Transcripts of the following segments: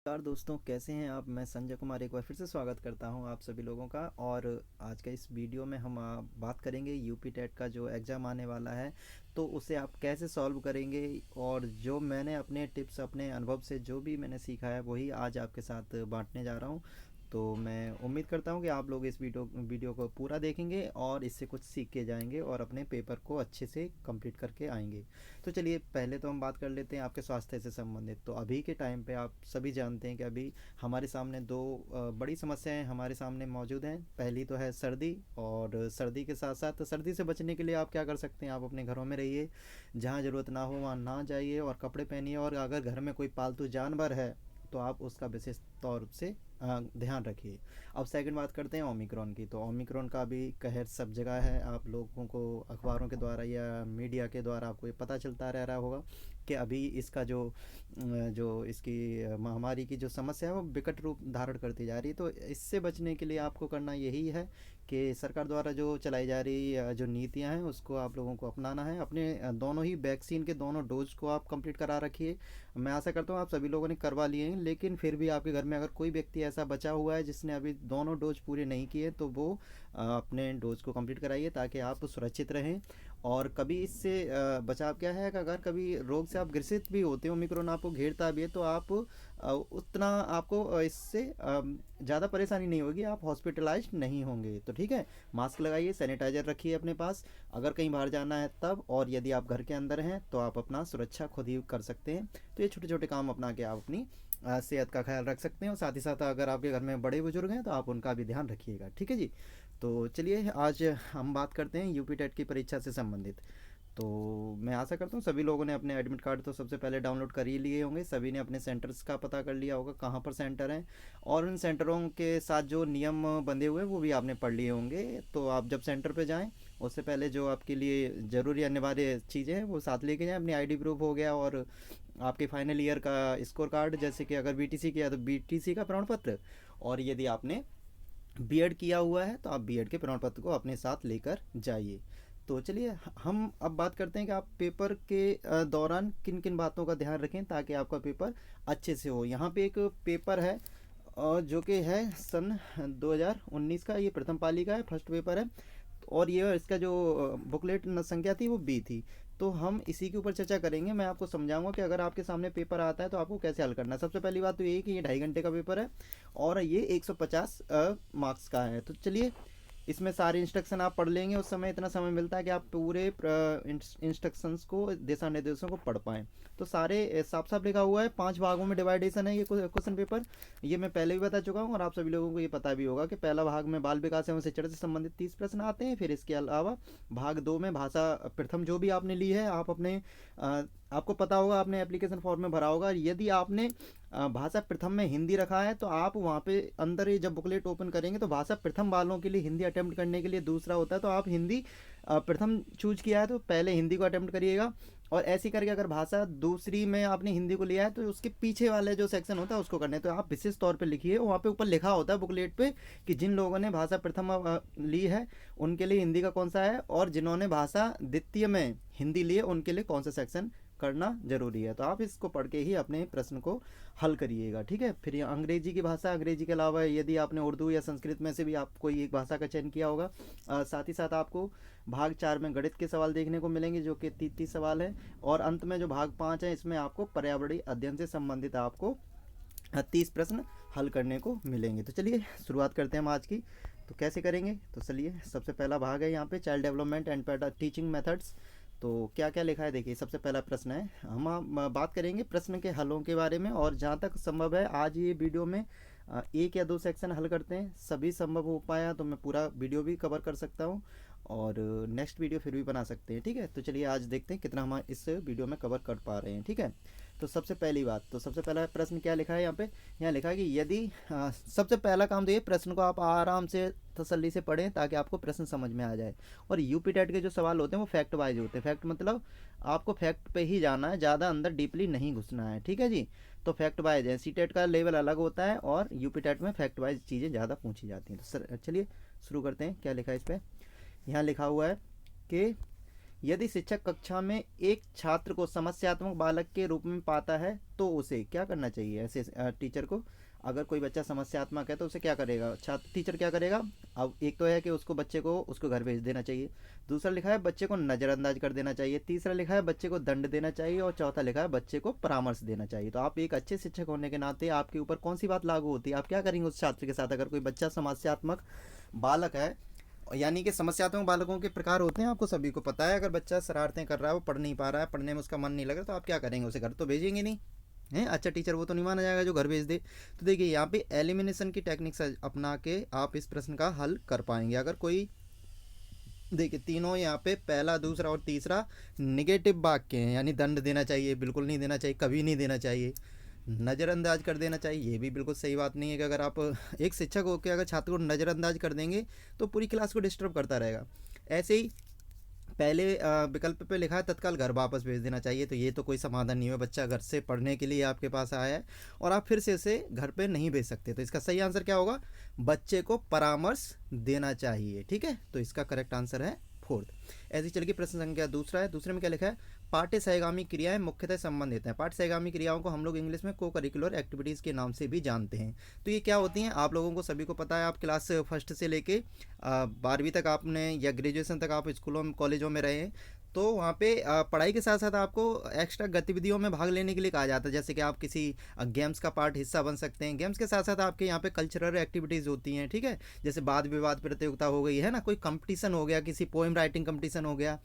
नमस्कार दोस्तों, कैसे हैं आप। मैं संजय कुमार एक बार फिर से स्वागत करता हूं आप सभी लोगों का। और आज का इस वीडियो में हम बात करेंगे यूपी टेट का जो एग्ज़ाम आने वाला है, तो उसे आप कैसे सॉल्व करेंगे। और जो मैंने अपने टिप्स, अपने अनुभव से जो भी मैंने सीखा है वही आज आपके साथ बांटने जा रहा हूं। तो मैं उम्मीद करता हूं कि आप लोग इस वीडियो को पूरा देखेंगे और इससे कुछ सीख के जाएंगे और अपने पेपर को अच्छे से कंप्लीट करके आएंगे। तो चलिए पहले तो हम बात कर लेते हैं आपके स्वास्थ्य से संबंधित। तो अभी के टाइम पे आप सभी जानते हैं कि अभी हमारे सामने दो बड़ी समस्याएं हमारे सामने मौजूद हैं। पहली तो है सर्दी, और सर्दी के साथ साथ सर्दी से बचने के लिए आप क्या कर सकते हैं, आप अपने घरों में रहिए, जहाँ ज़रूरत ना हो वहाँ ना जाइए और कपड़े पहनिए। और अगर घर में कोई पालतू जानवर है तो आप उसका विशेष तौर से ध्यान रखिए। अब सेकंड बात करते हैं ओमिक्रॉन की। तो ओमिक्रॉन का भी कहर सब जगह है। आप लोगों को अखबारों के द्वारा या मीडिया के द्वारा आपको ये पता चलता रह रहा होगा कि अभी इसका जो इसकी महामारी की जो समस्या है वो विकट रूप धारण करती जा रही है। तो इससे बचने के लिए आपको करना यही है कि सरकार द्वारा जो चलाई जा रही जो नीतियां हैं उसको आप लोगों को अपनाना है। अपने दोनों ही वैक्सीन के दोनों डोज को आप कंप्लीट करा रखिए। मैं आशा करता हूँ आप सभी लोगों ने करवा लिए हैं, लेकिन फिर भी आपके घर में अगर कोई व्यक्ति ऐसा बचा हुआ है जिसने अभी दोनों डोज पूरे नहीं किए तो वो अपने डोज को कंप्लीट कराइए ताकि आप सुरक्षित रहें। और कभी इससे बचाव क्या है कि अगर कभी रोग से आप ग्रसित भी होते हो, ओमिक्रॉन आपको घेरता भी है, तो आप उतना आपको इससे ज़्यादा परेशानी नहीं होगी, आप हॉस्पिटलाइज नहीं होंगे। तो ठीक है, मास्क लगाइए, सैनिटाइजर रखिए अपने पास अगर कहीं बाहर जाना है तब। और यदि आप घर के अंदर हैं तो आप अपना सुरक्षा खुद ही कर सकते हैं। तो ये छोटे छोटे काम अपना के आप अपनी सेहत का ख्याल रख सकते हैं। और साथ ही साथ अगर आपके घर में बड़े बुजुर्ग हैं तो आप उनका भी ध्यान रखिएगा। ठीक है जी। तो चलिए आज हम बात करते हैं यूपी टेट की परीक्षा से संबंधित। तो मैं आशा करता हूँ सभी लोगों ने अपने एडमिट कार्ड तो सबसे पहले डाउनलोड कर ही लिए होंगे। सभी ने अपने सेंटर्स का पता कर लिया होगा कहाँ पर सेंटर हैं, और उन सेंटरों के साथ जो नियम बंधे हुए हैं वो भी आपने पढ़ लिए होंगे। तो आप जब सेंटर पे जाएं उससे पहले जो आपके लिए ज़रूरी अनिवार्य चीज़ें हैं वो साथ लेके जाएं। अपनी आईडी प्रूफ हो गया, और आपके फाइनल ईयर का स्कोर कार्ड, जैसे कि अगर बीटीसी किया तो बीटीसी का प्रमाण पत्र, और यदि आपने बीएड किया हुआ है तो आप बीएड के प्रमाण पत्र को अपने साथ लेकर जाइए। तो चलिए हम अब बात करते हैं कि आप पेपर के दौरान किन किन बातों का ध्यान रखें ताकि आपका पेपर अच्छे से हो। यहाँ पे एक पेपर है जो कि है सन 2019 का, ये प्रथम पाली का है, फर्स्ट पेपर है। और ये इसका जो बुकलेट संख्या थी वो बी थी। तो हम इसी के ऊपर चर्चा करेंगे। मैं आपको समझाऊंगा कि अगर आपके सामने पेपर आता है तो आपको कैसे हल करना है। सबसे पहली बात तो ये कि ये 2.5 घंटे का पेपर है और ये 150 मार्क्स का है। तो चलिए इसमें सारे इंस्ट्रक्शन आप पढ़ लेंगे, उस समय इतना समय मिलता है कि आप पूरे इंस्ट्रक्शंस को, दिशा निर्देशों को पढ़ पाएँ। तो सारे साफ साफ लिखा हुआ है, 5 भागों में डिवाइडेशन है ये क्वेश्चन पेपर। ये मैं पहले भी बता चुका हूँ और आप सभी लोगों को ये पता भी होगा कि पहला भाग में बाल विकास एवं शिक्षण से संबंधित 30 प्रश्न आते हैं। फिर इसके अलावा भाग 2 में भाषा प्रथम जो भी आपने ली है, आप अपने आपको पता होगा, आपने एप्लीकेशन फॉर्म में भरा होगा। यदि आपने भाषा प्रथम में हिंदी रखा है तो आप वहाँ पे अंदर ही जब बुकलेट ओपन करेंगे तो भाषा प्रथम वालों के लिए हिंदी अटेम्प्ट करने के लिए दूसरा होता है। तो आप हिंदी प्रथम चूज किया है तो पहले हिंदी को अटेम्प्ट करिएगा। और ऐसे करके अगर भाषा दूसरी में आपने हिंदी को लिया है तो उसके पीछे वाले जो सेक्शन होता है उसको करना है। तो आप विशेष तौर पे लिखिए, वहाँ पे ऊपर लिखा होता है बुकलेट पे कि जिन लोगों ने भाषा प्रथम ली है उनके लिए हिंदी का कौन सा है, और जिन्होंने भाषा द्वितीय में हिंदी ली है उनके लिए कौन सा सेक्शन करना जरूरी है। तो आप इसको पढ़ के ही अपने प्रश्न को हल करिएगा। ठीक है। फिर अंग्रेजी की भाषा, अंग्रेजी के अलावा यदि आपने उर्दू या संस्कृत में से भी आप कोई एक भाषा का चयन किया होगा। साथ ही साथ आपको भाग 4 में गणित के सवाल देखने को मिलेंगे जो कि 30 सवाल है। और अंत में जो भाग 5 है इसमें आपको पर्यावरणीय अध्ययन से संबंधित आपको 30 प्रश्न हल करने को मिलेंगे। तो चलिए शुरुआत करते हैं हम आज की। तो कैसे करेंगे, तो चलिए सबसे पहला भाग है यहाँ पे child development and teaching methods. तो क्या क्या लिखा है देखिए। सबसे पहला प्रश्न है, हम बात करेंगे प्रश्न के हलों के बारे में, और जहाँ तक संभव है आज ये वीडियो में 1 या 2 सेक्शन हल करते हैं। सभी संभव हो पाया तो मैं पूरा वीडियो भी कवर कर सकता हूँ और नेक्स्ट वीडियो फिर भी बना सकते हैं। ठीक है। तो चलिए आज देखते हैं कितना हम इस वीडियो में कवर कर पा रहे हैं। ठीक है। तो सबसे पहली बात, तो सबसे पहला प्रश्न क्या लिखा है यहाँ पे, यहाँ लिखा है कि यदि सबसे पहला काम तो ये, प्रश्न को आप आराम से तसल्ली से पढ़ें ताकि आपको प्रश्न समझ में आ जाए। और यूपी टेट के जो सवाल होते हैं वो फैक्ट वाइज होते हैं। फैक्ट मतलब आपको फैक्ट पे ही जाना है, ज़्यादा अंदर डीपली नहीं घुसना है। ठीक है जी। तो फैक्ट वाइज है, सी टेट का लेवल अलग होता है और यूपी टेट में फैक्ट वाइज चीज़ें ज़्यादा पूछी जाती हैं। तो सर चलिए शुरू करते हैं। क्या लिखा है इस पर, यहाँ लिखा हुआ है कि यदि शिक्षक कक्षा में एक छात्र को समस्यात्मक बालक के रूप में पाता है तो उसे क्या करना चाहिए? ऐसे टीचर को, अगर कोई बच्चा समस्यात्मक है तो उसे क्या करेगा छात्र टीचर क्या करेगा? अब एक तो है कि उसको बच्चे को उसको घर भेज देना चाहिए, दूसरा लिखा है बच्चे को नज़रअंदाज कर देना चाहिए, तीसरा लिखा है बच्चे को दंड देना चाहिए, और चौथा लिखा है बच्चे को परामर्श देना चाहिए। तो आप एक अच्छे शिक्षक होने के नाते आपके ऊपर कौन सी बात लागू होती है? आप क्या करेंगे उस छात्र के साथ? अगर कोई बच्चा समस्यात्मक बालक है, यानी कि समस्यात्मक बालकों के प्रकार होते हैं, आपको सभी को पता है। अगर बच्चा शरारतें कर रहा है, वो पढ़ नहीं पा रहा है, पढ़ने में उसका मन नहीं लग रहा, तो आप क्या करेंगे? उसे घर तो भेजेंगे नहीं हैं। अच्छा टीचर वो तो नहीं माना जाएगा जो घर भेज दे। तो देखिए यहाँ पे एलिमिनेशन की टेक्निक्स अपना के आप इस प्रश्न का हल कर पाएंगे। अगर कोई, देखिए तीनों यहाँ पे पहला, दूसरा और तीसरा निगेटिव वाक्य हैं, यानी दंड देना चाहिए, बिल्कुल नहीं देना चाहिए, कभी नहीं देना चाहिए, नज़रअंदाज कर देना चाहिए, ये भी बिल्कुल सही बात नहीं है कि अगर आप एक शिक्षक होकर अगर छात्र को नज़रअंदाज कर देंगे तो पूरी क्लास को डिस्टर्ब करता रहेगा। ऐसे ही पहले विकल्प पे लिखा है तत्काल घर वापस भेज देना चाहिए, तो ये तो कोई समाधान नहीं है। बच्चा घर से पढ़ने के लिए आपके पास आया है और आप फिर से उसे घर पे नहीं भेज सकते, तो इसका सही आंसर क्या होगा? बच्चे को परामर्श देना चाहिए। ठीक है, तो इसका करेक्ट आंसर है फोर्थ। ऐसे ही चलिए प्रश्न संख्या दूसरा है। दूसरे में क्या लिखा है? पाठ्य सहगामी क्रियाएं मुख्यतः संबंधित हैं। पाठ्य सहगामी क्रियाओं को हम लोग इंग्लिश में को करिकुलर एक्टिविटीज़ के नाम से भी जानते हैं। तो ये क्या होती हैं? आप लोगों को सभी को पता है, आप क्लास फर्स्ट से लेके 12वीं तक आपने या ग्रेजुएशन तक आप स्कूलों में कॉलेजों में रहे हैं, तो वहाँ पे पढ़ाई के साथ साथ आपको एक्स्ट्रा गतिविधियों में भाग लेने के लिए कहा जाता है। जैसे कि आप किसी गेम्स का पार्ट हिस्सा बन सकते हैं। गेम्स के साथ साथ आपके यहाँ पे कल्चरल एक्टिविटीज़ होती हैं। ठीक है, जैसे वाद विवाद प्रतियोगिता हो गई है ना, कोई कंपटीशन हो गया, किसी पोएम राइटिंग कंपटीशन हो गया।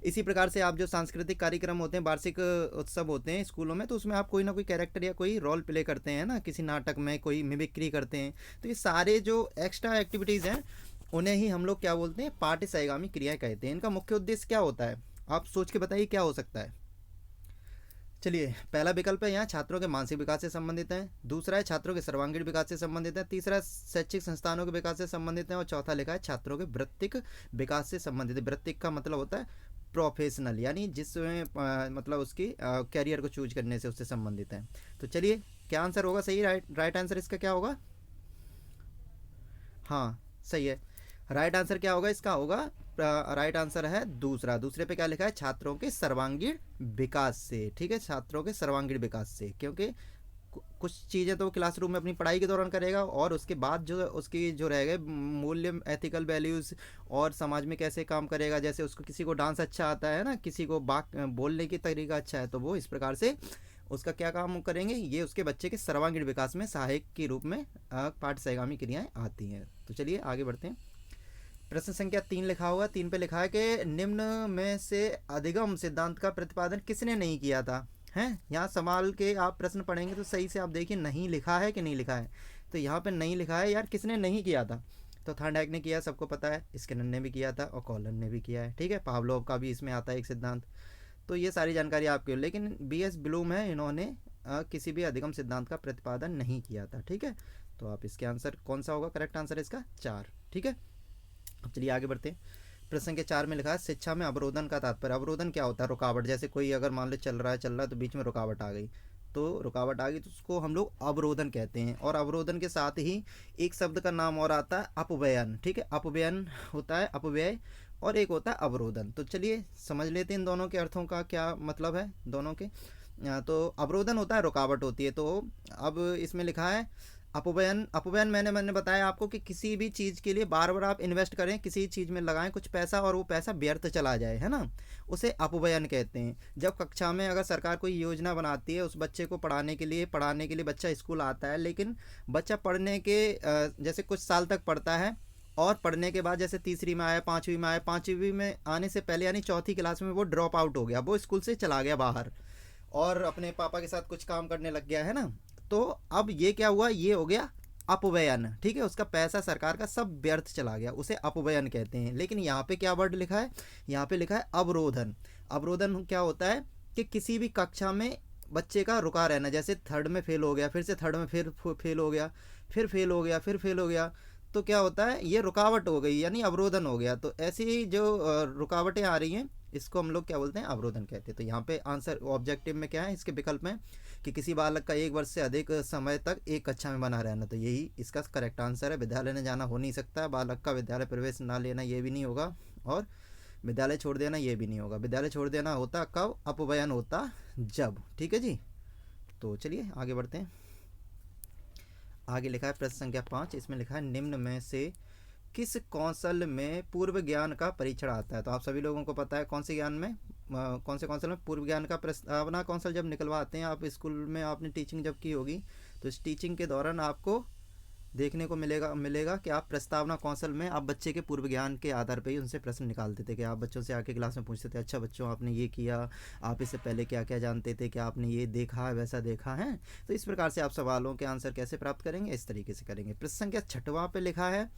इसी प्रकार से आप जो सांस्कृतिक कार्यक्रम होते हैं, वार्षिक उत्सव होते हैं स्कूलों में, तो उसमें आप कोई ना कोई कैरेक्टर या कोई रोल प्ले करते हैं ना, किसी नाटक में कोई मिमिक्री करते हैं। तो ये सारे जो एक्स्ट्रा एक्टिविटीज़ हैं उन्हें ही हम लोग क्या बोलते हैं? पाठ्य सहगामी क्रियाएं कहते हैं। इनका मुख्य उद्देश्य क्या होता है? आप सोच के बताइए क्या हो सकता है। चलिए, पहला विकल्प है यहाँ छात्रों के मानसिक विकास से संबंधित है, दूसरा है छात्रों के सर्वांगीण विकास से संबंधित है, तीसरा शैक्षिक संस्थानों के विकास से संबंधित है, और चौथा लिखा है छात्रों के वृत्तिक विकास से संबंधित है। वृत्तिक का मतलब होता है प्रोफेशनल, यानी जिसमें मतलब उसकी कैरियर को चूज करने से उससे संबंधित है। तो चलिए, क्या आंसर होगा सही? राइट आंसर इसका क्या होगा? हाँ सही है। राइट आंसर क्या होगा इसका? होगा राइट आंसर है दूसरा। दूसरे पे क्या लिखा है? छात्रों के सर्वांगीण विकास से। ठीक है, छात्रों के सर्वांगीण विकास से, क्योंकि कुछ चीज़ें तो क्लासरूम में अपनी पढ़ाई के दौरान करेगा, और उसके बाद जो उसकी जो रहेगा मूल्य, एथिकल वैल्यूज़, और समाज में कैसे काम करेगा। जैसे उसको किसी को डांस अच्छा आता है ना, किसी को बात बोलने की तरीका अच्छा है, तो वो इस प्रकार से उसका क्या काम करेंगे? ये उसके बच्चे के सर्वांगीण विकास में सहायक के रूप में पाठ्य सहगामी क्रियाएँ आती हैं। तो चलिए आगे बढ़ते हैं। प्रश्न संख्या 3 लिखा होगा। 3 पे लिखा है कि निम्न में से अधिगम सिद्धांत का प्रतिपादन किसने नहीं किया था? हैं, यहाँ संभाल के आप प्रश्न पढ़ेंगे तो सही से आप देखिए नहीं लिखा है कि नहीं लिखा है। तो यहाँ पे नहीं लिखा है यार, किसने नहीं किया था? तो थॉर्नडाइक ने किया, सबको पता है, स्किनर ने भी किया था, और कॉलन ने भी किया है। ठीक है, पावलोव का भी इसमें आता है एक सिद्धांत। तो ये सारी जानकारी आपके, लेकिन BS ब्लूम है, इन्होंने किसी भी अधिगम सिद्धांत का प्रतिपादन नहीं किया था। ठीक है, तो आप इसके आंसर कौन सा होगा? करेक्ट आंसर है इसका 4। ठीक है, अब चलिए आगे बढ़ते हैं। प्रश्न के 4 में लिखा है शिक्षा में अवरोधन का तात्पर्य। अवरोधन क्या होता है? रुकावट। जैसे कोई अगर मान लो चल रहा है तो बीच में रुकावट आ गई, तो रुकावट आ गई तो उसको हम लोग अवरोधन कहते हैं। और अवरोधन के साथ ही एक शब्द का नाम और आता है अपव्ययन। ठीक है, अपव्ययन होता है अपव्यय, और एक होता है अवरोधन। तो चलिए समझ लेते हैं इन दोनों के अर्थों का क्या मतलब है दोनों के। तो अवरोधन होता है रुकावट होती है। तो अब इसमें लिखा है अपव्ययन। अपव्ययन मैंने बताया आपको कि किसी भी चीज़ के लिए बार बार आप इन्वेस्ट करें, किसी चीज़ में लगाएं कुछ पैसा और वो पैसा व्यर्थ चला जाए, है ना, उसे अपव्ययन कहते हैं। जब कक्षा में अगर सरकार कोई योजना बनाती है उस बच्चे को पढ़ाने के लिए बच्चा स्कूल आता है, लेकिन बच्चा पढ़ने के जैसे कुछ साल तक पढ़ता है, और पढ़ने के बाद जैसे तीसरी में आया, पाँचवीं में आया, पाँचवीं में आने से पहले यानी चौथी क्लास में वो ड्रॉप आउट हो गया, वो स्कूल से चला गया बाहर और अपने पापा के साथ कुछ काम करने लग गया, है ना। तो अब ये क्या हुआ? ये हो गया अपव्ययन। ठीक है, उसका पैसा सरकार का सब व्यर्थ चला गया, उसे अपव्ययन कहते हैं। लेकिन यहाँ पे क्या वर्ड लिखा है? यहाँ पे लिखा है अवरोधन। अवरोधन क्या होता है कि किसी भी कक्षा में बच्चे का रुका रहना, जैसे थर्ड में फेल हो गया, फिर से थर्ड में फिर फेल हो गया, फिर फेल हो गया, फिर फेल हो गया, तो क्या होता है? ये रुकावट हो गई, यानी अवरोधन हो गया। तो ऐसी जो रुकावटें आ रही हैं इसको हम लोग क्या बोलते हैं? अवरोधन कहते हैं। तो यहाँ पे आंसर ऑब्जेक्टिव में क्या है इसके विकल्प में कि किसी बालक का 1 वर्ष से अधिक समय तक एक कक्षा में बना रहना, तो यही इसका करेक्ट आंसर है। विद्यालय में जाना हो नहीं सकता, बालक का विद्यालय प्रवेश ना लेना ये भी नहीं होगा, और विद्यालय छोड़ देना ये भी नहीं होगा। विद्यालय छोड़ देना होता कब? अपव्ययन होता जब। ठीक है जी। तो चलिए आगे बढ़ते हैं। आगे लिखा है प्रश्न संख्या 5, इसमें लिखा है निम्न में से किस कौशल में पूर्व ज्ञान का परीक्षण आता है? तो आप सभी लोगों को पता है कौन से ज्ञान में, कौन से कौशल में पूर्व ज्ञान का प्रस्तावना कौशल जब निकलवाते हैं आप स्कूल में, आपने टीचिंग जब की होगी तो इस टीचिंग के दौरान आपको देखने को मिलेगा कि आप प्रस्तावना कौशल में आप बच्चे के पूर्व ज्ञान के आधार पर ही उनसे प्रश्न निकालते थे। कि आप बच्चों से आके क्लास में पूछते थे, अच्छा बच्चों आपने ये किया, आप इससे पहले क्या क्या जानते थे, क्या आपने ये देखा वैसा देखा है। तो इस प्रकार से आप सवालों के आंसर कैसे प्राप्त करेंगे? इस तरीके से करेंगे। प्रश्न संख्या 6वां पे लिखा है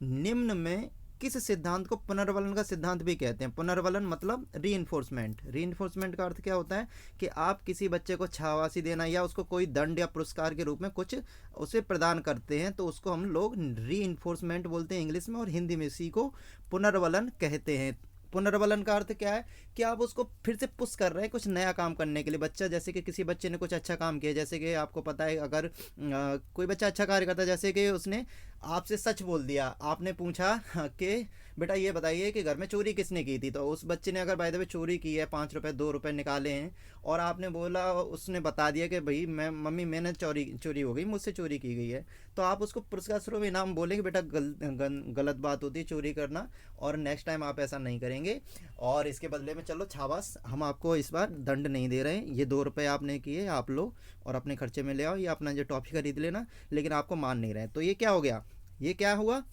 निम्न में किस सिद्धांत को पुनर्वलन का सिद्धांत भी कहते हैं? पुनर्वलन मतलब रीइंफोर्समेंट। रीइंफोर्समेंट का अर्थ क्या होता है कि आप किसी बच्चे को शाबाशी देना या उसको कोई दंड या पुरस्कार के रूप में कुछ उसे प्रदान करते हैं, तो उसको हम लोग रीइंफोर्समेंट बोलते हैं इंग्लिश में, और हिंदी में इसी को पुनर्वलन कहते हैं। पुनर्वलन का अर्थ क्या है कि आप उसको फिर से पुश कर रहे हैं कुछ नया काम करने के लिए। बच्चा, जैसे कि किसी बच्चे ने कुछ अच्छा काम किया, जैसे कि आपको पता है अगर कोई बच्चा अच्छा कार्य करता है, जैसे कि उसने आपसे सच बोल दिया, आपने पूछा कि बेटा ये बताइए कि घर में चोरी किसने की थी, तो उस बच्चे ने अगर बाय द वे चोरी की है, 5 रुपये 2 रुपये निकाले हैं, और आपने बोला, उसने बता दिया कि भाई मैं मम्मी मैंने चोरी हो गई, मुझसे चोरी की गई है, तो आप उसको पुरस्कार स्वरूप इनाम बोलेंगे बेटा गलत बात होती है चोरी करना, और नेक्स्ट टाइम आप ऐसा नहीं करेंगे, और इसके बदले में चलो शाबाश, हम आपको इस बार दंड नहीं दे रहे हैं, ये 2 रुपये आपने किए आप लो और अपने खर्चे में ले आओ, ये अपना जो टॉफ़ी खरीद लेना, लेकिन आपको मान नहीं रहे। तो ये क्या हो गया? ये क्या हुआ?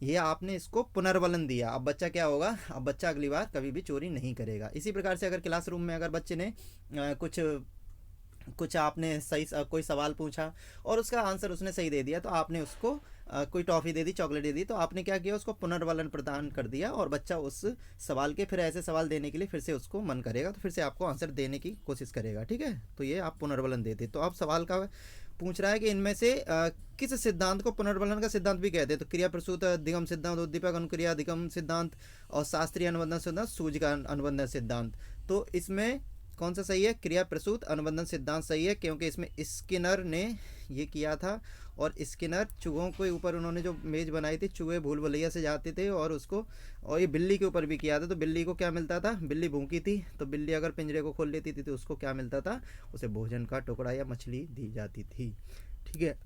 ये आपने इसको पुनर्वलन दिया। अब बच्चा क्या होगा? अब बच्चा अगली बार कभी भी चोरी नहीं करेगा। इसी प्रकार से अगर क्लासरूम में अगर बच्चे ने कुछ आपने सही कोई सवाल पूछा और उसका आंसर उसने सही दे दिया, तो आपने उसको कोई टॉफ़ी दे दी, चॉकलेट दे दी, तो आपने क्या किया? उसको पुनर्वलन प्रदान कर दिया, और बच्चा उस सवाल के फिर ऐसे सवाल देने के लिए फिर से उसको मन करेगा, तो फिर से आपको आंसर देने की कोशिश करेगा। ठीक है, तो ये आप पुनर्वलन देते। तो आप सवाल का पूछ रहा है कि इनमें से किस सिद्धांत को पुनर्वलन का सिद्धांत भी कहते हैं? तो क्रिया प्रसूत अधिगम सिद्धांत, उद्दीपक अनुक्रिया अधिगम सिद्धांत, और शास्त्रीय अनुबंधन सिद्धांत, सूचक अनुबंधन सिद्धांत। तो इसमें कौन सा सही है? क्रिया प्रसूत अनुबंधन सिद्धांत सही है, क्योंकि इसमें स्किनर ने ये किया था, और स्किनर चूहों के ऊपर उन्होंने जो मेज बनाई थी, चूहे भूल भुलैया से जाते थे और उसको, और ये बिल्ली के ऊपर भी किया था। तो बिल्ली को क्या मिलता था? बिल्ली भूखी थी, तो बिल्ली अगर पिंजरे को खोल लेती थी तो उसको क्या मिलता था? उसे भोजन का टुकड़ा या मछली दी जाती थी। ठीक है,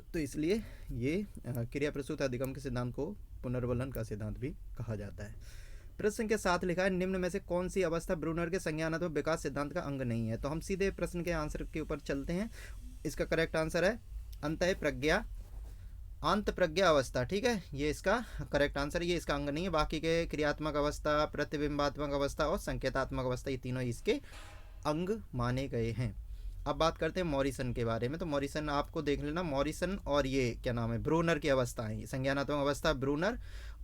तो इसलिए ये क्रिया प्रसूत अधिगम के सिद्धांत को पुनर्वलन का सिद्धांत भी कहा जाता है। प्रश्न संख्या 7 लिखा है निम्न में से कौन सी अवस्था ब्रूनर के संज्ञानात्मक विकास सिद्धांत का अंग नहीं है? तो हम सीधे प्रश्न के आंसर के ऊपर चलते हैं। इसका करेक्ट आंसर है अंतः प्रज्ञा, अंत प्रज्ञा अवस्था। ठीक है, ये इसका करेक्ट आंसर है, ये इसका अंग नहीं है। बाकी के क्रियात्मक अवस्था, प्रतिबिंबात्मक अवस्था और संकेतात्मक अवस्था, ये तीनों इसके अंग माने गए हैं। अब बात करते हैं मॉरिसन के बारे में। तो मॉरिसन आपको देख लेना, मॉरिसन और ये क्या नाम है, ब्रूनर की अवस्था है, संज्ञानात्मक अवस्था ब्रूनर,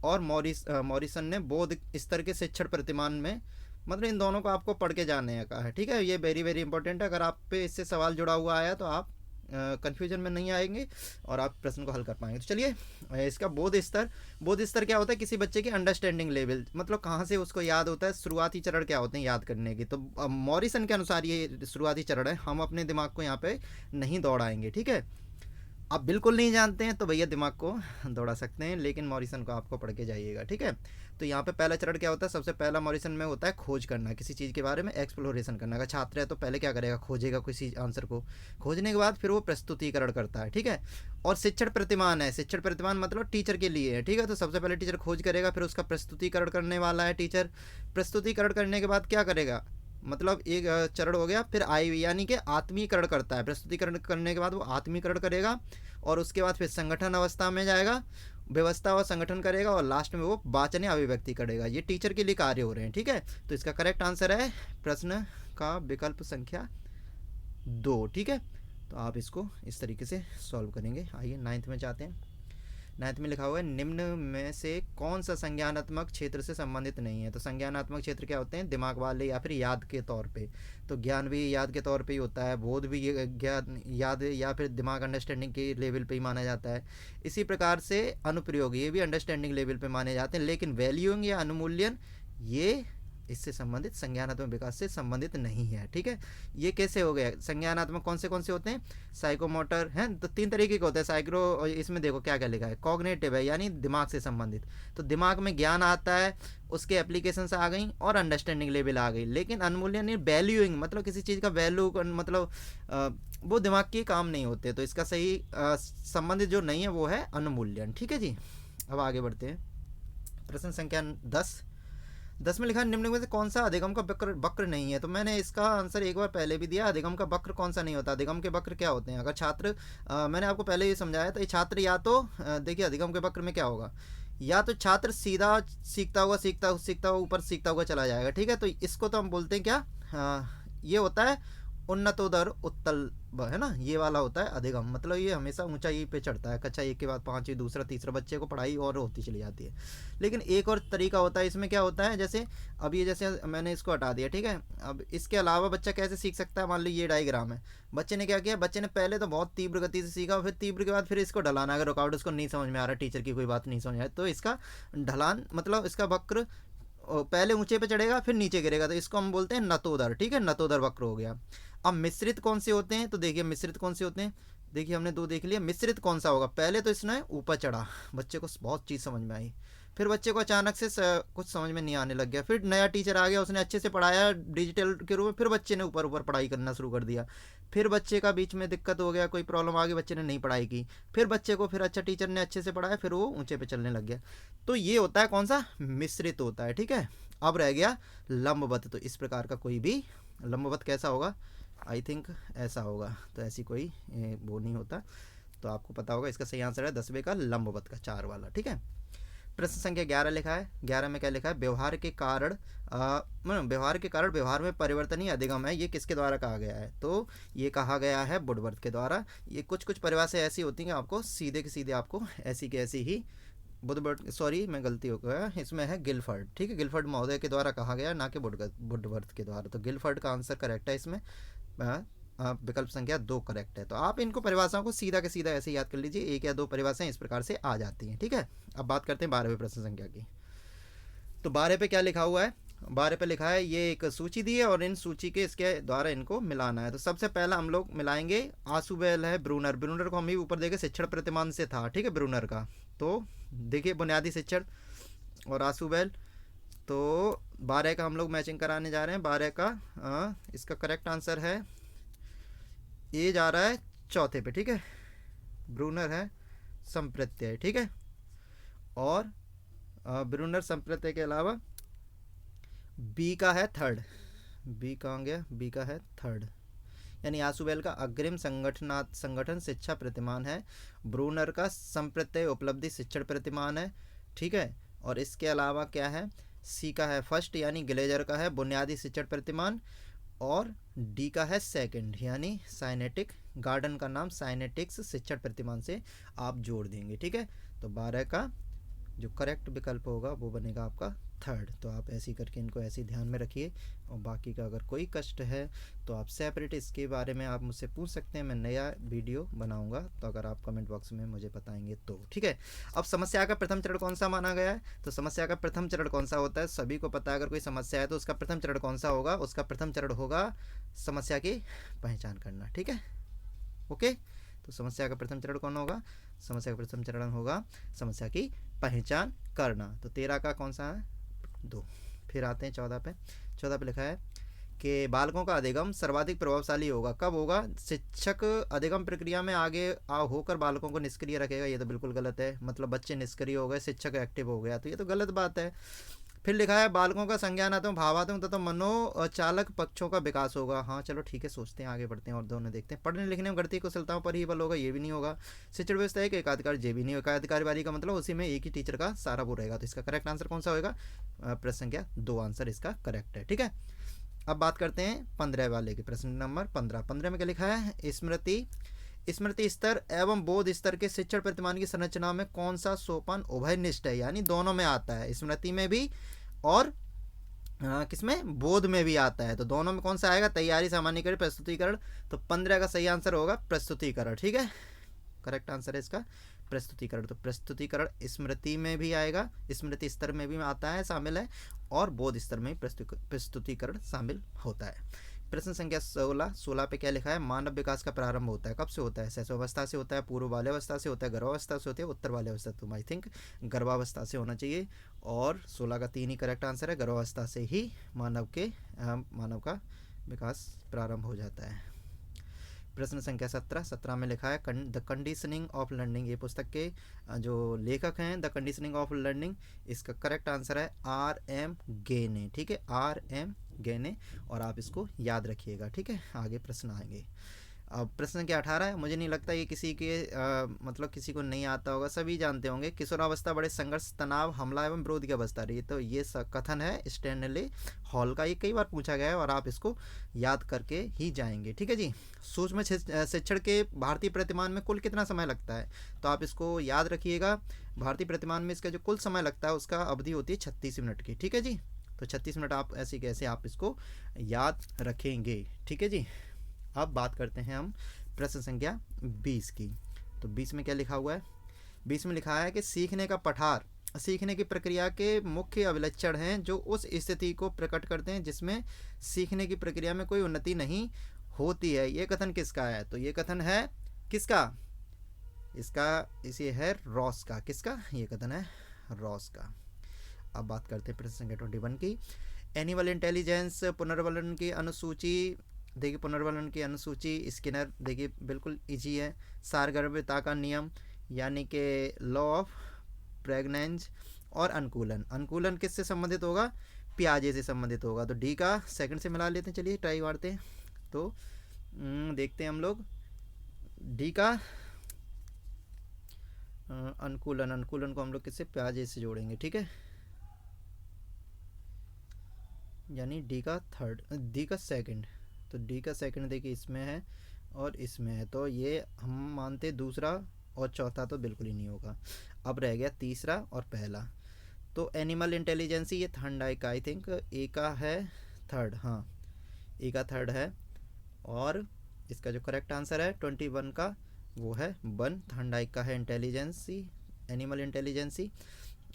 और मॉरिसन ने बोध स्तर के शिक्षण प्रतिमान में, मतलब इन दोनों को आपको पढ़ के जानने का है। ठीक है, ये वेरी वेरी इंपॉर्टेंट है। अगर आप पे इससे सवाल जुड़ा हुआ आया तो आप कन्फ्यूजन में नहीं आएंगे और आप प्रश्न को हल कर पाएंगे। तो चलिए, इसका बोध स्तर क्या होता है? किसी बच्चे की अंडरस्टैंडिंग लेवल, मतलब कहाँ से उसको याद होता है, शुरुआती चरण क्या होते हैं याद करने की। तो मॉरिसन के अनुसार ये शुरुआती चरण है, हम अपने दिमाग को यहाँ पे नहीं दौड़ाएंगे। ठीक है, आप बिल्कुल नहीं जानते हैं तो भैया दिमाग को दौड़ा सकते हैं, लेकिन मॉरिसन को आपको पढ़ के जाइएगा। ठीक है, तो यहाँ पे पहला चरण क्या होता है? सबसे पहला मॉरिसन में होता है खोज करना, किसी चीज़ के बारे में एक्सप्लोरेशन करना। अगर छात्र है तो पहले क्या करेगा? खोजेगा किसी आंसर को, खोजने के बाद फिर वो प्रस्तुतिकरण करता है। ठीक है, और शिक्षण प्रतिमान है, शिक्षण प्रतिमान मतलब टीचर के लिए है। ठीक है, तो सबसे पहले टीचर खोज करेगा, फिर उसका प्रस्तुतिकरण करने वाला है टीचर। प्रस्तुतिकरण करने के बाद क्या करेगा? मतलब एक चरण हो गया, फिर यानी कि आत्मीकरण करता है। प्रस्तुतिकरण करने के बाद वो आत्मीकरण करेगा, और उसके बाद फिर संगठन अवस्था में जाएगा, व्यवस्था और संगठन करेगा, और लास्ट में वो वाचन या अभिव्यक्ति करेगा। ये टीचर के लिए कार्य हो रहे हैं। ठीक है, तो इसका करेक्ट आंसर है प्रश्न का विकल्प संख्या 2। ठीक है, तो आप इसको इस तरीके से सॉल्व करेंगे। आइए 9th में जाते हैं। 9th में लिखा हुआ है निम्न में से कौन सा संज्ञानात्मक क्षेत्र से संबंधित नहीं है? तो संज्ञानात्मक क्षेत्र क्या होते हैं? दिमाग वाले या फिर याद के तौर पे। तो ज्ञान भी याद के तौर पे ही होता है, बोध भी ये ज्ञान याद या फिर दिमाग अंडरस्टैंडिंग के लेवल पे ही माना जाता है। इसी प्रकार से अनुप्रयोग ये भी अंडरस्टैंडिंग लेवल पे माने जाते हैं, लेकिन वैल्यूइंग या अनुमूल्यन ये इससे संबंधित, संज्ञानात्मक विकास से संबंधित नहीं है। ठीक है, ये कैसे हो गया? संज्ञानात्मक कौन से होते हैं? साइकोमोटर हैं, तो 3 तरीके के होते हैं। साइक्रो, इसमें देखो क्या क्या लिखा है, कॉग्निटिव है यानी दिमाग से संबंधित, तो दिमाग में ज्ञान आता है, उसके एप्लीकेशंस आ गई और अंडरस्टैंडिंग लेवल आ गई। लेकिन अनमूल्यन यानी वैल्यूइंग, मतलब किसी चीज़ का वैल्यू, मतलब वो दिमाग के काम नहीं होते, तो इसका सही संबंधित जो नहीं है वो है अनमूल्यन। ठीक है जी, अब आगे बढ़ते हैं। प्रश्न संख्या 10 में लिखा है निम्न में से कौन सा अधिगम का वक्र नहीं है? तो मैंने इसका आंसर एक बार पहले भी दिया। अधिगम का वक्र कौन सा नहीं होता? अधिगम के वक्र क्या होते हैं? अगर छात्र, मैंने आपको पहले ही समझाया था, ये छात्र या तो देखिए अधिगम के वक्र में क्या होगा, या तो छात्र सीधा सीखता हुआ ऊपर सीखता हुआ चला जाएगा। ठीक है, तो इसको तो हम बोलते हैं क्या, ये होता है उन्नतोदर उत्तल, है ना, ये वाला होता है अधिगम, मतलब ये हमेशा ऊंचाई पे चढ़ता है, कक्षा 1 के बाद 5वीं, दूसरा तीसरा, बच्चे को पढ़ाई और होती चली जाती है। लेकिन एक और तरीका होता है, इसमें क्या होता है, जैसे अब ये, जैसे मैंने इसको हटा दिया, ठीक है, अब इसके अलावा बच्चा कैसे सीख सकता है? मान लो ये डायग्राम है, बच्चे ने क्या किया, बच्चे ने पहले तो बहुत तीव्र गति से सीखा, फिर तीव्र के बाद फिर इसको ढलाना, अगर रुकावट उसको नहीं समझ में आ रहा, टीचर की कोई बात नहीं समझ आए, तो इसका ढलान, मतलब इसका वक्र पहले ऊंचे पे चढ़ेगा फिर नीचे गिरेगा, तो इसको हम बोलते हैं नतोदर। ठीक है, नतोदर वक्र हो गया। अब मिश्रित कौन से होते हैं? तो देखिए मिश्रित कौन से होते हैं, देखिए हमने 2 देख लिया। मिश्रित कौन सा होगा? पहले तो इसने ऊपर चढ़ा, बच्चे को बहुत चीज़ समझ में आई, फिर बच्चे को अचानक से कुछ समझ में नहीं आने लग गया, फिर नया टीचर आ गया, उसने अच्छे से पढ़ाया डिजिटल के रूप में, फिर बच्चे ने ऊपर ऊपर पढ़ाई करना शुरू कर दिया, फिर बच्चे का बीच में दिक्कत हो गया, कोई प्रॉब्लम आ गई, बच्चे ने नहीं पढ़ाई की, फिर बच्चे को फिर अच्छा टीचर ने अच्छे से पढ़ाया, फिर वो ऊंचे पे चलने लग गया। तो ये होता है कौन सा? मिश्रित होता है। ठीक है, अब रह गया लंबवत। तो इस प्रकार का कोई भी लंबवत कैसा होगा? आई थिंक ऐसा होगा, तो ऐसी कोई वो नहीं होता, तो आपको पता होगा। इसका सही आंसर है 10वें का लंबवत का 4 वाला। ठीक है, प्रश्न संख्या 11 लिखा है। 11 में क्या लिखा है? व्यवहार के कारण व्यवहार में परिवर्तन ही अधिगम है, ये किसके द्वारा कहा गया है? तो ये कहा गया है वुडवर्थ के द्वारा। ये कुछ परिभाषाएं ऐसी होती हैं आपको सीधे के सीधे आपको ऐसी की ऐसी ही सॉरी मैं गलती हो गया, इसमें है गिलफर्ड। ठीक है, गिलफर्ड महोदय के द्वारा कहा गया, ना कि वुडवर्थ के द्वारा। तो गिलफर्ड का आंसर करेक्ट है इसमें, विकल्प संख्या 2 करेक्ट है। तो आप इनको परिभाषाओं को सीधा के सीधा ऐसे याद कर लीजिए, 1 या 2 परिभाषाएं इस प्रकार से आ जाती हैं। ठीक है, अब बात करते हैं 12वें प्रश्न संख्या की। तो 12 पे क्या लिखा हुआ है? 12 पे लिखा है, ये एक सूची दी है और इन सूची के इसके द्वारा इनको मिलाना है। तो सबसे पहला हम लोग मिलाएंगे, आसुबेल है, ब्रूनर को हम भी ऊपर देखे शिक्षण प्रतिमान से था। ठीक है, ब्रूनर का, तो देखिए बुनियादी शिक्षण और आसुबेल, तो 12 का हम लोग मैचिंग कराने जा रहे हैं। 12 का इसका करेक्ट आंसर है, ये जा रहा है चौथे पे। ठीक है, ब्रूनर है संप्रत्यय। ठीक है, और ब्रूनर संप्रत्यय के अलावा बी का है थर्ड, बी कहाँ गया? बी का है थर्ड, यानी आसुबेल का अग्रिम संगठन शिक्षा प्रतिमान है, ब्रूनर का संप्रत्यय उपलब्धि शिक्षण प्रतिमान है। ठीक है, और इसके अलावा क्या है? सी का है फर्स्ट, यानी ग्लेजर का है बुनियादी शिक्षण प्रतिमान, और डी का है सेकंड, यानी साइनेटिक, गार्डन का नाम साइनेटिक्स शिक्षण प्रतिमान से आप जोड़ देंगे। ठीक है, तो 12 का जो करेक्ट विकल्प होगा वो बनेगा आपका थर्ड। तो आप ऐसी करके इनको ऐसे ध्यान में रखिए, और बाकी का अगर कोई कष्ट है तो आप सेपरेट इसके बारे में आप मुझसे पूछ सकते हैं, मैं नया वीडियो बनाऊंगा, तो अगर आप कमेंट बॉक्स में मुझे बताएंगे तो। ठीक है, अब समस्या का प्रथम चरण कौन सा माना गया है? तो समस्या का प्रथम चरण कौन सा होता है? सभी को पता है, अगर कोई समस्या है तो उसका प्रथम चरण कौन सा होगा? उसका प्रथम चरण होगा समस्या की पहचान करना। ठीक है, ओके, तो समस्या का प्रथम चरण कौन होगा? समस्या का प्रथम चरण होगा समस्या की पहचान करना। तो 13 का कौन सा है? 2। फिर आते हैं 14 पे। 14 पे लिखा है कि बालकों का अधिगम सर्वाधिक प्रभावशाली होगा। कब होगा? शिक्षक अधिगम प्रक्रिया में आगे होकर बालकों को निष्क्रिय रखेगा, ये तो बिल्कुल गलत है। मतलब बच्चे निष्क्रिय हो गए, शिक्षक एक्टिव हो गया, तो ये तो गलत बात है। फिर लिखा है बालकों का संज्ञानात्मक, भावात्मक तथा मनोचालक पक्षों का विकास होगा। हाँ चलो ठीक है, सोचते हैं, आगे बढ़ते हैं और दोनों देखते हैं। पढ़ने लिखने में गणितीय कुशलताओं पर ही बल होगा, ये भी नहीं होगा। शिक्षण व्यवस्था एक एकाधिकार, ये भी नहीं होगा। एकाधिकार वाली का मतलब उसी में एक ही टीचर का सारा वो रहेगा। तो इसका करेक्ट आंसर कौन सा होगा? प्रश्न संख्या 2 आंसर इसका करेक्ट है। ठीक है, अब बात करते हैं 15 वाले के, प्रश्न नंबर 15। 15 में क्या लिखा है? स्मृति स्तर एवं बोध स्तर के शिक्षण प्रतिमान की संरचना में कौन सा सोपान उभयनिष्ठ है, यानी दोनों में आता है, स्मृति में भी और किसमें? बोध में भी आता है। तो दोनों में कौन सा आएगा? तैयारी, सामान्यीकरण, प्रस्तुतिकरण। तो 15 का सही आंसर होगा प्रस्तुतिकरण। ठीक है, करेक्ट आंसर है इसका प्रस्तुतिकरण। तो प्रस्तुतिकरण स्मृति में भी आएगा, स्मृति स्तर में भी आता है, शामिल है, और बोध स्तर में प्रस्तुतिकरण शामिल होता है। प्रश्न संख्या 16 पे क्या लिखा है, मानव विकास का प्रारंभ होता है, कब से होता है, शैशवावस्था से होता है, पूर्व बाल्यावस्था से होता है, गर्भावस्था से होता है, उत्तर बाल्यावस्था। तो आई थिंक गर्भावस्था से होना चाहिए, और 16 का 3 ही करेक्ट आंसर है, गर्भावस्था से ही मानव का विकास प्रारंभ हो जाता है। प्रश्न संख्या 17 में लिखा है द कंडीशनिंग ऑफ लर्निंग, ये पुस्तक के जो लेखक हैं, द कंडीशनिंग ऑफ लर्निंग, इसका करेक्ट आंसर है R.M. गेने। ठीक है, R.M. गेने, और आप इसको याद रखिएगा। ठीक है, आगे प्रश्न आएंगे। अब प्रश्न संख्या 18 है, मुझे नहीं लगता ये किसी के मतलब किसी को नहीं आता होगा, सभी जानते होंगे। किशोरावस्था बड़े संघर्ष, तनाव, हमला एवं विरोध की अवस्था रही है। तो ये कथन है स्टैनले हॉल का, ये कई बार पूछा गया है और आप इसको याद करके ही जाएंगे। ठीक है जी। सूक्ष्म शिक्षण के भारतीय प्रतिमान में कुल कितना समय लगता है, तो आप इसको याद रखिएगा। भारतीय प्रतिमान में इसका जो कुल समय लगता है उसका अवधि होती है 36 मिनट की। ठीक है जी, तो 36 मिनट आप ऐसे कैसे आप इसको याद रखेंगे। ठीक है जी। अब बात करते हैं हम प्रश्न संख्या 20 की। तो 20 में क्या लिखा हुआ है, 20 में लिखा है कि सीखने का पठार सीखने की प्रक्रिया के मुख्य अभिलक्षण हैं जो उस स्थिति को प्रकट करते हैं जिसमें सीखने की प्रक्रिया में कोई उन्नति नहीं होती है। ये कथन किसका है, तो ये कथन है किसका, इसे है रॉस का। किसका, ये कथन है रॉस का। अब बात करते हैं प्रश्न संख्या 21 की। एनिमल इंटेलिजेंस पुनर्वलन की अनुसूची, देखिए पुनर्वलन की अनुसूची स्किनर, देखिए बिल्कुल इजी है। सारगर्भिता का नियम यानी कि लॉ ऑफ प्रेग्नेंस, और अनुकूलन किससे संबंधित होगा, पियाजे से संबंधित होगा। तो डी का सेकंड से मिला लेते हैं, चलिए ट्राई मारते हैं। तो देखते हैं हम लोग डी का अनुकूलन को हम लोग किससे, पियाजे से जोड़ेंगे। ठीक है, यानी डी का सेकंड। तो डी का सेकंड देखिए इसमें है और इसमें है, तो ये हम मानते दूसरा और चौथा तो बिल्कुल ही नहीं होगा। अब रह गया तीसरा और पहला। तो एनिमल इंटेलिजेंसी ये थर्ड आई थिंक ए का है थर्ड, हाँ ए का थर्ड है, और इसका जो करेक्ट आंसर है 21 का वो है वन, थर्ड का है इंटेलिजेंसी, एनिमल इंटेलिजेंसी।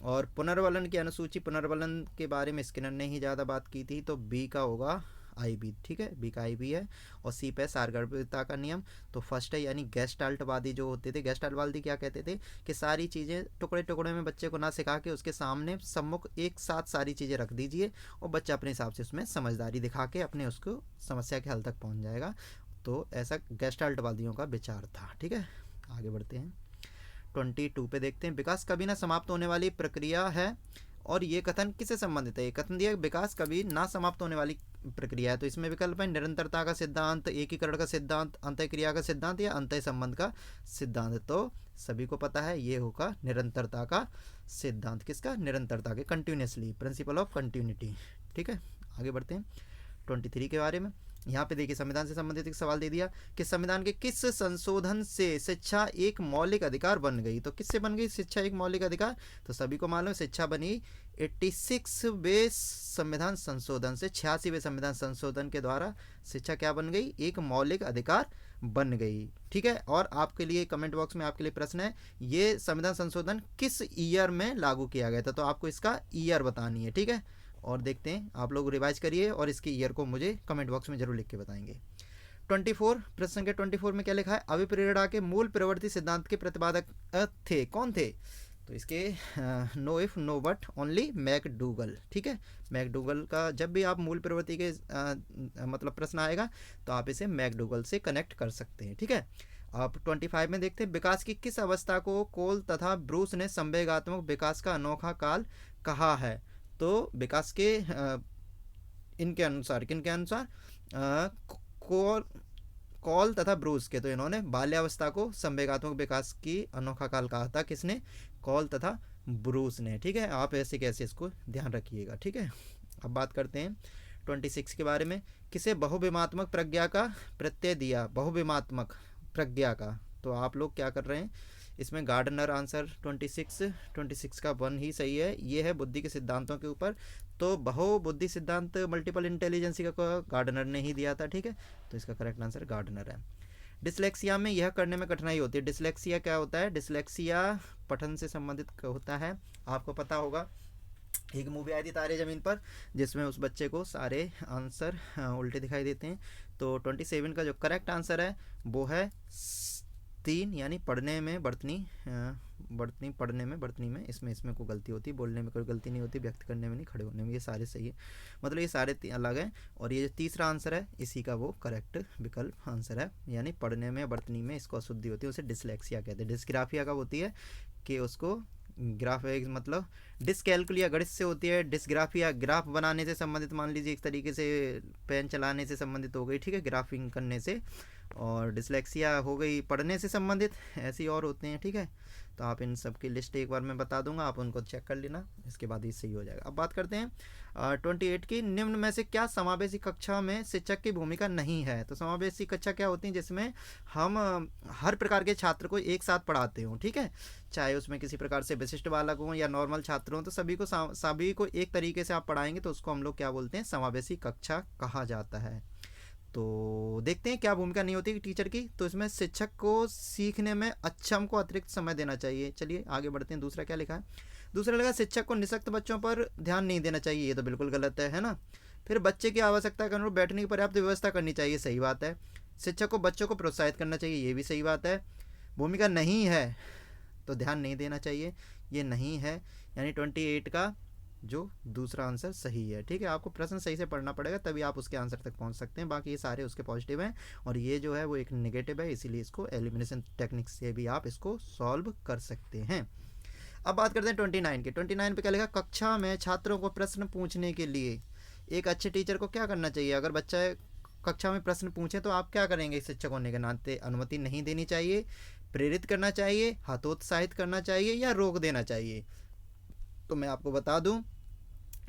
और पुनर्वलन की अनुसूची, पुनर्वलन के बारे में स्किनर ने ही ज़्यादा बात की थी, तो बी का होगा IB। ठीक है, बी का IB है। और सी पे सारगर्भिता का नियम, तो फर्स्ट है, यानी गेस्टाल्टवादी जो होते थे, गेस्टाल्टवादी क्या कहते थे कि सारी चीज़ें टुकड़े टुकड़े में बच्चे को ना सिखा के उसके सामने सम्मुख एक साथ सारी चीज़ें रख दीजिए और बच्चा अपने हिसाब से उसमें समझदारी दिखा के अपने उसको समस्या के हल तक पहुँच जाएगा। तो ऐसा गेस्टाल्टवादियों का विचार था। ठीक है, आगे बढ़ते हैं 22 पे देखते हैं। विकास कभी ना समाप्त होने वाली प्रक्रिया है, और ये कथन किससे संबंधित है, ये कथन दिया विकास कभी ना समाप्त होने वाली प्रक्रिया है। तो इसमें विकल्प है निरंतरता का सिद्धांत, एकीकरण का सिद्धांत, अंतःक्रिया का सिद्धांत, या अंतः संबंध का सिद्धांत। तो सभी को पता है ये होगा निरंतरता का सिद्धांत। किसका, निरंतरता के, कंटिन्यूसली, प्रिंसिपल ऑफ कंटिन्यूटी। ठीक है, आगे बढ़ते हैं 23 के बारे में। यहाँ पे देखिए संविधान से संबंधित एक सवाल दे दिया कि संविधान के किस संशोधन से शिक्षा एक मौलिक अधिकार बन गई। तो किससे बन गई शिक्षा एक मौलिक अधिकार, तो सभी को मालूम है शिक्षा बनी 86वें संविधान संशोधन से, 86वें संविधान संशोधन के द्वारा शिक्षा क्या बन गई, एक मौलिक अधिकार बन गई। ठीक है, और आपके लिए कमेंट बॉक्स में आपके लिए प्रश्न है, ये संविधान संशोधन किस ईयर में लागू किया गया था, तो आपको इसका ईयर बतानी है। ठीक है, और देखते हैं, आप लोग रिवाइज करिए और इसके ईयर को मुझे कमेंट बॉक्स में जरूर लिख के बताएंगे। 24 प्रश्न संख्या 24 में क्या लिखा है, अभिप्रेरणा के मूल प्रवृत्ति सिद्धांत के प्रतिपादक थे, कौन थे, तो इसके no if no but only McDougall. ठीक है, मैकडूगल का जब भी आप मूल प्रवृत्ति के मतलब प्रश्न आएगा तो आप इसे मैकडूगल से कनेक्ट कर सकते हैं। ठीक है, अब 25 में देखते हैं विकास की किस अवस्था को कोल तथा ब्रूस ने संवेगात्मक विकास का अनोखा काल कहा है। तो विकास के इनके अनुसार, किनके अनुसार, कॉल तथा ब्रूस के, तो इन्होंने बाल्यावस्था को संवेगात्मक विकास की अनोखा काल कहा था। किसने, कॉल तथा ब्रूस ने। ठीक है, आप ऐसे कैसे इसको ध्यान रखिएगा। ठीक है, अब बात करते हैं 26 के बारे में। किसे बहुविमात्मक प्रज्ञा का प्रत्यय दिया, बहुविमात्मक प्रज्ञा का, तो आप लोग क्या कर रहे हैं, इसमें गार्डनर आंसर 26 का 1 ही सही है। ये है बुद्धि के सिद्धांतों के ऊपर, तो बहुबुद्धि सिद्धांत मल्टीपल इंटेलिजेंसी का गार्डनर ने ही दिया था। ठीक है, तो इसका करेक्ट आंसर गार्डनर है। डिसलेक्सिया में यह करने में कठिनाई होती है। डिसलेक्सिया क्या होता है? डिसलेक्सिया पठन से संबंधित होता है। आपको पता होगा एक मूवी आई थी तारे ज़मीन पर, जिसमें उस बच्चे को सारे आंसर उल्टे दिखाई देते हैं। तो 27 का जो करेक्ट आंसर है वो है 3, यानी पढ़ने में बर्तनी, बर्तनी पढ़ने में बर्तनी में, इसमें को गलती होती है, बोलने में कोई गलती नहीं होती, व्यक्त करने में नहीं, खड़े होने में, ये सारे सही है। मतलब ये सारे अलग हैं। और ये जो तीसरा आंसर है इसी का वो करेक्ट विकल्प आंसर है, यानी पढ़ने में बर्तनी में इसको अशुद्धि होती है, उसे डिसलेक्सिया कहते हैं। डिस्ग्राफिया कब होती है कि उसको ग्राफ मतलब डिसकैलकुलिया गणित से होती है। डिसग्राफिया ग्राफ बनाने से संबंधित, मान लीजिए एक तरीके से पेन चलाने से संबंधित हो गई, ठीक है, ग्राफिंग करने से। और डिसलेक्सिया हो गई पढ़ने से संबंधित, ऐसी और होते हैं, ठीक है। तो आप इन सब की लिस्ट एक बार मैं बता दूंगा, आप उनको चेक कर लेना, इसके बाद ही सही हो जाएगा। अब बात करते हैं 28 की। निम्न में से क्या समावेशी कक्षा में शिक्षक की भूमिका नहीं है? तो समावेशी कक्षा क्या होती है? जिसमें हम हर प्रकार के छात्र को एक साथ पढ़ाते हों, ठीक है, चाहे उसमें किसी प्रकार से विशिष्ट बालक हों या नॉर्मल छात्र हों, तो सभी को एक तरीके से आप पढ़ाएंगे तो उसको हम लोग क्या बोलते हैं? समावेशी कक्षा कहा जाता है। तो देखते हैं क्या भूमिका नहीं होती टीचर की। तो इसमें शिक्षक को सीखने में अक्षम को अतिरिक्त समय देना चाहिए। चलिए आगे बढ़ते हैं। दूसरा क्या लिखा है? दूसरा लगा शिक्षक को निःशक्त बच्चों पर ध्यान नहीं देना चाहिए। ये तो बिल्कुल गलत है ना। फिर बच्चे की आवश्यकता के अनुरूप बैठने की पर्याप्त व्यवस्था करनी चाहिए। सही बात है। शिक्षक को बच्चों को प्रोत्साहित करना चाहिए। ये भी सही बात है। भूमिका नहीं है तो ध्यान नहीं देना चाहिए, ये नहीं है, यानी 28 का जो दूसरा आंसर सही है, ठीक है। आपको प्रश्न सही से पढ़ना पड़ेगा तभी आप उसके आंसर तक पहुंच सकते हैं। बाकी ये सारे उसके पॉजिटिव हैं और ये जो है वो एक नेगेटिव है, इसीलिए इसको एलिमिनेशन टेक्निक से भी आप इसको सॉल्व कर सकते हैं। अब बात करते हैं 29 की। 29 पे क्या लिखा? कक्षा में छात्रों को प्रश्न पूछने के लिए एक अच्छे टीचर को क्या करना चाहिए? अगर बच्चा कक्षा में प्रश्न पूछे तो आप क्या करेंगे? शिक्षक होने के नाते अनुमति नहीं देनी चाहिए, प्रेरित करना चाहिए, हतोत्साहित करना चाहिए या रोक देना चाहिए? तो मैं आपको बता दूं,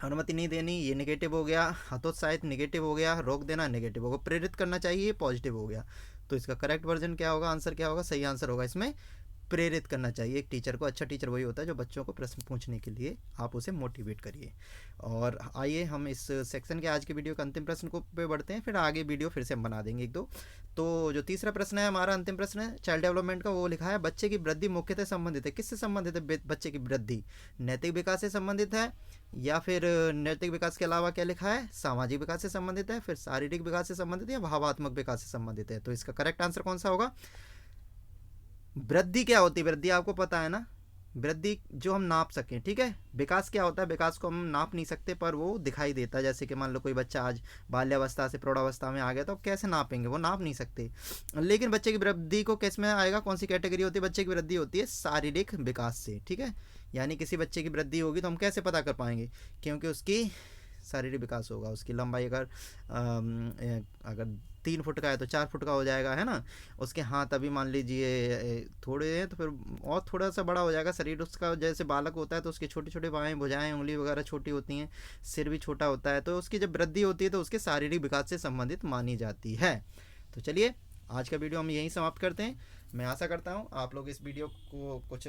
अनुमति नहीं देनी ये नेगेटिव हो गया, हतोत्साहित नेगेटिव हो गया, रोक देना नेगेटिव होगा, प्रेरित करना चाहिए पॉजिटिव हो गया। तो इसका करेक्ट वर्जन क्या होगा? आंसर क्या होगा? सही आंसर होगा इसमें प्रेरित करना चाहिए। एक टीचर को, अच्छा टीचर वही होता है जो बच्चों को प्रश्न पूछने के लिए आप उसे मोटिवेट करिए। और आइए हम इस सेक्शन के आज के वीडियो के अंतिम प्रश्न को पे बढ़ते हैं, फिर आगे वीडियो फिर से हम बना देंगे एक दो। तो जो तीसरा प्रश्न है हमारा, अंतिम प्रश्न है चाइल्ड डेवलपमेंट का, वो लिखा है बच्चे की वृद्धि मुख्यतः संबंधित है। किससे संबंधित है बच्चे की वृद्धि? नैतिक विकास से संबंधित है या फिर नैतिक विकास के अलावा क्या लिखा है? सामाजिक विकास से संबंधित है, फिर शारीरिक विकास से संबंधित है या भावात्मक विकास से संबंधित है? तो इसका करेक्ट आंसर कौन सा होगा? वृद्धि क्या होती है? वृद्धि आपको पता है ना, वृद्धि जो हम नाप सकें, ठीक है। विकास क्या होता है? विकास को हम नाप नहीं सकते पर वो दिखाई देता है। जैसे कि मान लो कोई बच्चा आज बाल्यावस्था से प्रौढ़ावस्था में आ गया तो अब कैसे नापेंगे? वो नाप नहीं सकते। लेकिन बच्चे की वृद्धि को किस में आएगा? कौन सी कैटेगरी होती है? बच्चे की वृद्धि होती है शारीरिक विकास से, ठीक है। यानी किसी बच्चे की वृद्धि होगी तो हम कैसे पता कर पाएंगे? क्योंकि उसकी शारीरिक विकास होगा। उसकी लंबाई अगर 3 फुट का है तो 4 फुट का हो जाएगा, है ना। उसके हाथ अभी मान लीजिए थोड़े हैं तो फिर और थोड़ा सा बड़ा हो जाएगा शरीर उसका। जैसे बालक होता है तो उसके छोटे छोटे बाएँ भुजाएं उंगली वगैरह छोटी होती हैं, सिर भी छोटा होता है। तो उसकी जब वृद्धि होती है तो उसके शारीरिक विकास से संबंधित मानी जाती है। तो चलिए आज का वीडियो हम यहीं समाप्त करते हैं। मैं आशा करता हूँ आप लोग इस वीडियो को कुछ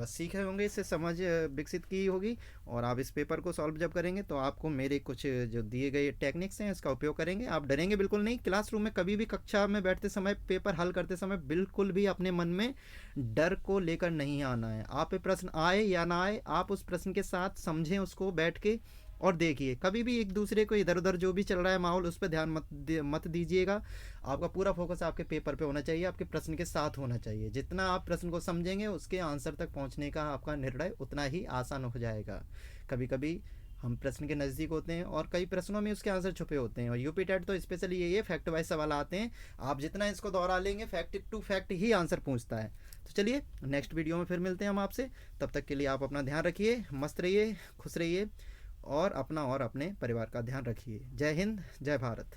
सीखे होंगे, इससे समझ विकसित की होगी। और आप इस पेपर को सॉल्व जब करेंगे तो आपको मेरे कुछ जो दिए गए टेक्निक्स हैं इसका उपयोग करेंगे। आप डरेंगे बिल्कुल नहीं। क्लासरूम में कभी भी कक्षा में बैठते समय, पेपर हल करते समय बिल्कुल भी अपने मन में डर को लेकर नहीं आना है। आप पे प्रश्न आए या ना आए, आप उस प्रश्न के साथ समझें उसको बैठ के और देखिए। कभी भी एक दूसरे को इधर उधर जो भी चल रहा है माहौल उस पर ध्यान मत दीजिएगा। आपका पूरा फोकस आपके पेपर पे होना चाहिए, आपके प्रश्न के साथ होना चाहिए। जितना आप प्रश्न को समझेंगे उसके आंसर तक पहुंचने का आपका निर्णय उतना ही आसान हो जाएगा। कभी कभी हम प्रश्न के नज़दीक होते हैं और कई प्रश्नों में उसके आंसर छुपे होते हैं। और यूपी टेट तो स्पेशली यही है, फैक्ट वाइज सवाल आते हैं। आप जितना इसको दोहरा लेंगे फैक्ट टू फैक्ट ही आंसर पूछता है। तो चलिए नेक्स्ट वीडियो में फिर मिलते हैं हम आपसे। तब तक के लिए आप अपना ध्यान रखिए, मस्त रहिए, खुश रहिए और अपना और अपने परिवार का ध्यान रखिए। जय हिंद, जय भारत।